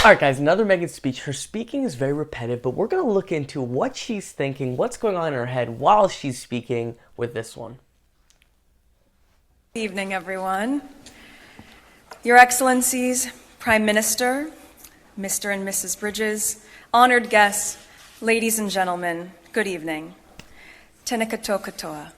Alright guys, another Meghan speech. Her speaking is very repetitive, but we're going to look into what she's thinking, what's going on in her head while she's speaking with this one. Good evening, everyone. Your Excellencies, Prime Minister, Mr. and Mrs. Bridges, honored guests, ladies and gentlemen, good evening. Tenekato katoa.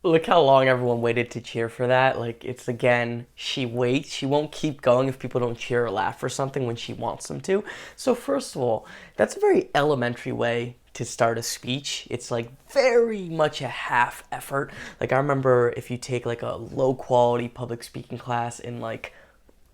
Look how long everyone waited to cheer for that. Like, it's again, she waits. She won't keep going if people don't cheer or laugh for something when she wants them to. So first of all, that's a very elementary way to start a speech. It's like very much a half effort. Like, I remember if you take like a low quality public speaking class in like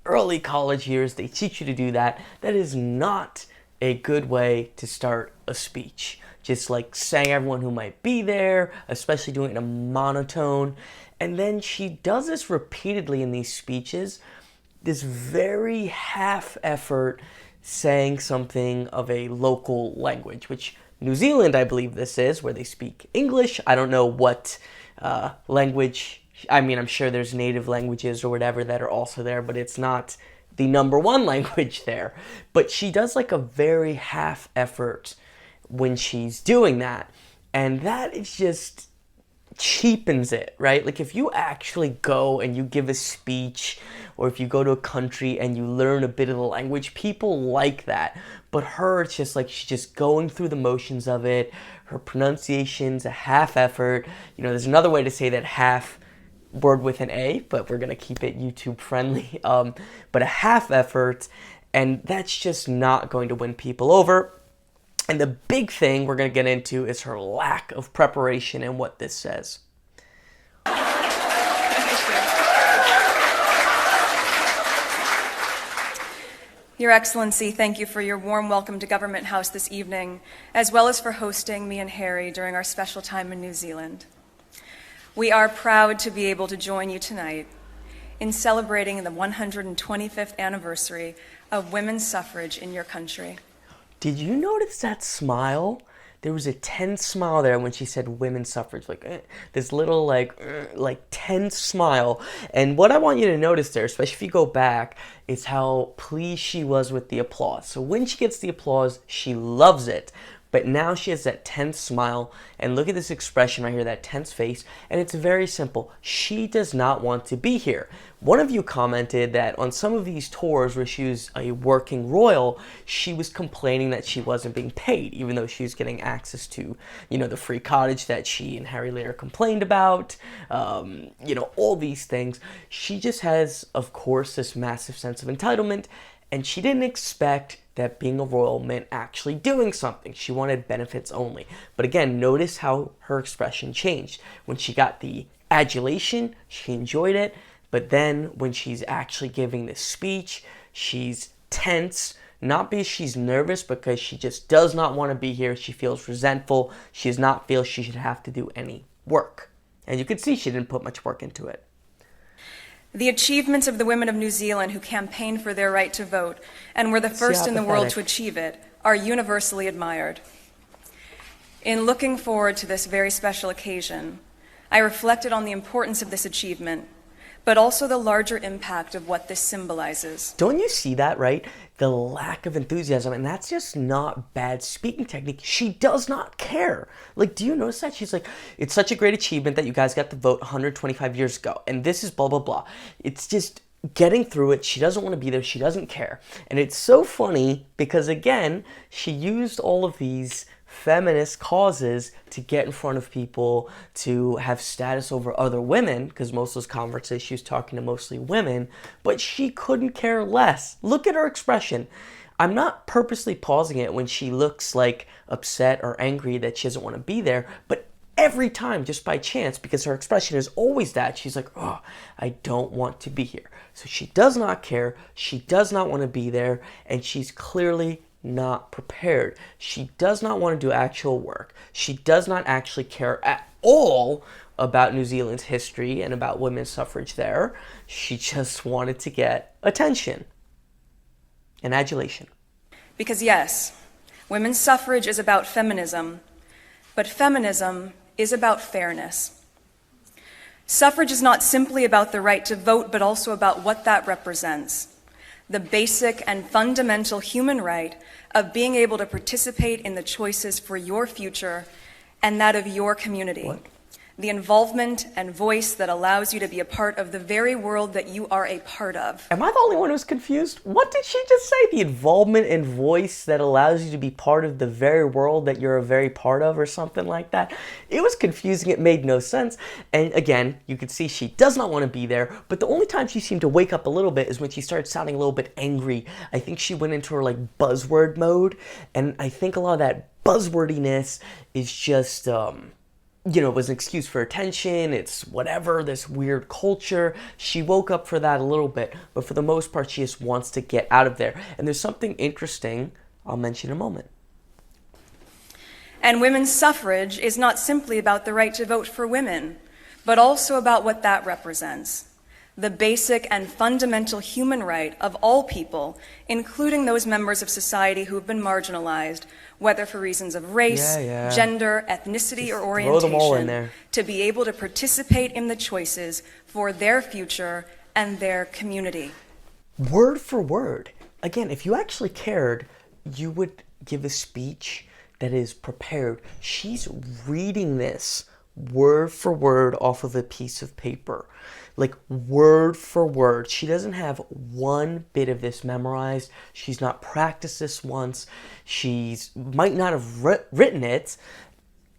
early college years, they teach you to do that. That is not a good way to start a speech. Just like saying everyone who might be there, especially doing it in a monotone. And then she does this repeatedly in these speeches, this very half effort saying something of a local language, which New Zealand, I believe this is, where they speak English. I don't know what language, I mean, I'm sure there's native languages or whatever that are also there, but it's not the number one language there. But she does like a very half effort when she's doing that, and that is just cheapens it, right? Like, if you actually go and you give a speech, or if you go to a country and you learn a bit of the language, people like that. But her, it's just like she's just going through the motions of it. Her pronunciation's a half effort. You know, there's another way to say that half word with an A, but we're gonna keep it YouTube friendly. But a half effort, and that's just not going to win people over. And the big thing we're going to get into is her lack of preparation and what this says. Your Excellency, thank you for your warm welcome to Government House this evening, as well as for hosting me and Harry during our special time in New Zealand. We are proud to be able to join you tonight in celebrating the 125th anniversary of women's suffrage in your country. Did you notice that smile? There was a tense smile there when she said women's suffrage, like this little like tense smile. And what I want you to notice there, especially if you go back, is how pleased she was with the applause. So when she gets the applause, she loves it. But now she has that tense smile, and look at this expression right here, that tense face, and it's very simple. She does not want to be here. One of you commented that on some of these tours where she was a working royal, she was complaining that she wasn't being paid, even though she was getting access to, you know, the free cottage that she and Harry later complained about, you know, all these things. She just has, of course, this massive sense of entitlement, and she didn't expect that being a royal meant actually doing something. She wanted benefits only. But again, notice how her expression changed. When she got the adulation, she enjoyed it. But then when she's actually giving this speech, she's tense. Not because she's nervous, because she just does not want to be here. She feels resentful. She does not feel she should have to do any work. And you can see she didn't put much work into it. The achievements of the women of New Zealand who campaigned for their right to vote and were the first in the world to achieve it are universally admired. In looking forward to this very special occasion, I reflected on the importance of this achievement, but also the larger impact of what this symbolizes. Don't you see that, right? The lack of enthusiasm, and that's just not bad speaking technique. She does not care. Like, do you notice that? She's like, it's such a great achievement that you guys got the vote 125 years ago, and this is blah, blah, blah. It's just getting through it. She doesn't want to be there. She doesn't care. And it's so funny because, again, she used all of these feminist causes to get in front of people, to have status over other women, because most of those conversations she was talking to mostly women, but she couldn't care less. Look at her expression. I'm not purposely pausing it when she looks like upset or angry that she doesn't want to be there, but every time, just by chance, because her expression is always that, she's like, oh, I don't want to be here. So she does not care, she does not want to be there, and she's clearly not prepared. She does not want to do actual work. She does not actually care at all about New Zealand's history and about women's suffrage there. She just wanted to get attention and adulation. Because yes, women's suffrage is about feminism, but feminism is about fairness. Suffrage is not simply about the right to vote, but also about what that represents. the basic and fundamental human right of being able to participate in the choices for your future and that of your community. What? The involvement and voice that allows you to be a part of the very world that you are a part of. Am I the only one who's confused? What did she just say? The involvement and voice that allows you to be part of the very world that you're a very part of, or something like that? It was confusing. It made no sense. And again, you could see she does not want to be there, but the only time she seemed to wake up a little bit is when she started sounding a little bit angry. I think she went into her like buzzword mode, and I think a lot of that buzzwordiness is just it was an excuse for attention. It's whatever, this weird culture. She woke up for that a little bit, but for the most part, she just wants to get out of there. And there's something interesting I'll mention in a moment. And women's suffrage is not simply about the right to vote for women, but also about what that represents. The basic and fundamental human right of all people, including those members of society who have been marginalized, whether for reasons of race, gender, ethnicity, or orientation, throw them all in there, to be able to participate in the choices for their future and their community. Word for word. Again, if you actually cared, you would give a speech that is prepared. She's reading this word for word off of a piece of paper. Like word for word. She doesn't have one bit of this memorized. She's not practiced this once. She's might not have written it,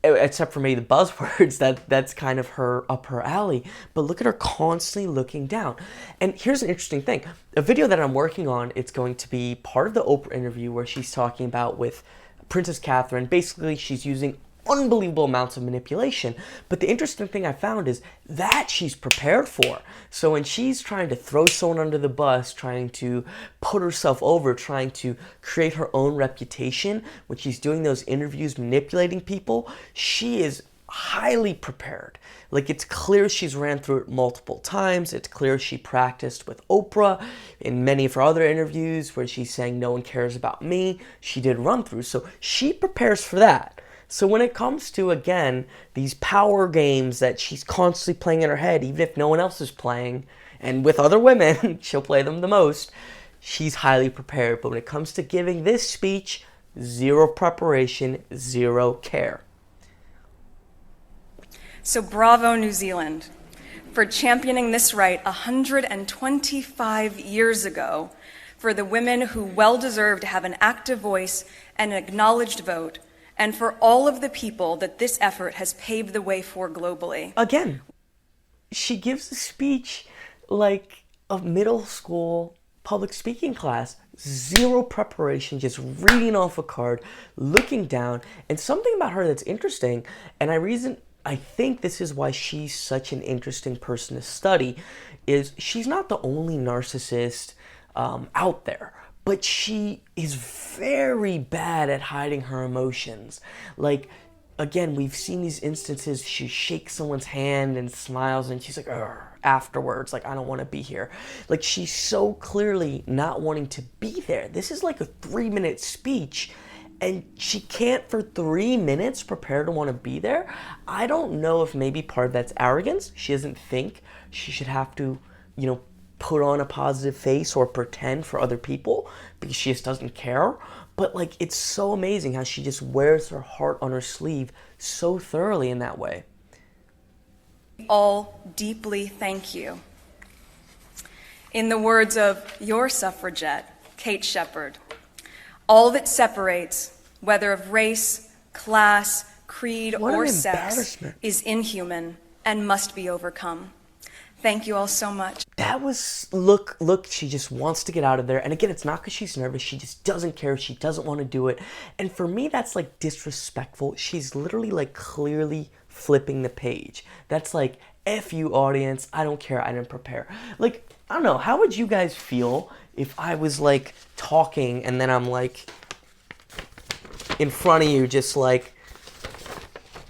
except for maybe the buzzwords. That's kind of up her alley. But look at her constantly looking down. And here's an interesting thing. A video that I'm working on, it's going to be part of the Oprah interview where she's talking about with Princess Catherine. Basically, she's using unbelievable amounts of manipulation. But the interesting thing I found is that she's prepared for. So when she's trying to throw someone under the bus, trying to put herself over, trying to create her own reputation, when she's doing those interviews, manipulating people, she is highly prepared. Like, it's clear she's ran through it multiple times. It's clear she practiced with Oprah in many of her other interviews where she's saying no one cares about me. She did run through. So she prepares for that. So when it comes to, again, these power games that she's constantly playing in her head, even if no one else is playing, and with other women, she'll play them the most, she's highly prepared. But when it comes to giving this speech, zero preparation, zero care. So bravo, New Zealand, for championing this right 125 years ago for the women who well deserve to have an active voice and an acknowledged vote, and for all of the people that this effort has paved the way for globally. Again, she gives a speech like a middle school public speaking class. Zero preparation, just reading off a card, looking down. And something about her that's interesting, and I think this is why she's such an interesting person to study, is she's not the only narcissist out there. But she is very bad at hiding her emotions. Like, again, we've seen these instances, she shakes someone's hand and smiles and she's like, "Ugh," afterwards, like, I don't want to be here. Like, she's so clearly not wanting to be there. This is like a 3-minute speech and she can't for 3 minutes prepare to want to be there. I don't know if maybe part of that's arrogance. She doesn't think she should have to, put on a positive face or pretend for other people because she just doesn't care. But like, it's so amazing how she just wears her heart on her sleeve so thoroughly in that way. All deeply thank you. In the words of your suffragette, Kate Shepard, all that separates, whether of race, class, creed, or sex, is inhuman and must be overcome. Thank you all so much. That was, look, she just wants to get out of there. And again, it's not because she's nervous. She just doesn't care. She doesn't want to do it. And for me, that's like disrespectful. She's literally like clearly flipping the page. That's like, F you audience. I don't care. I didn't prepare. Like, I don't know. How would you guys feel if I was like talking and then I'm like in front of you just like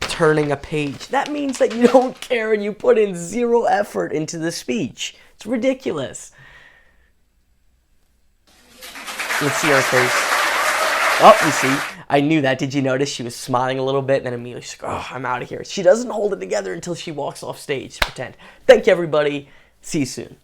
turning a page? That means that you don't care and you put in zero effort into the speech. It's ridiculous. Let's see her face. Oh, you see, I knew that. Did you notice she was smiling a little bit and then immediately she's like, "Oh, I'm out of here." She doesn't hold it together until she walks off stage to pretend. Thank you, everybody. See you soon.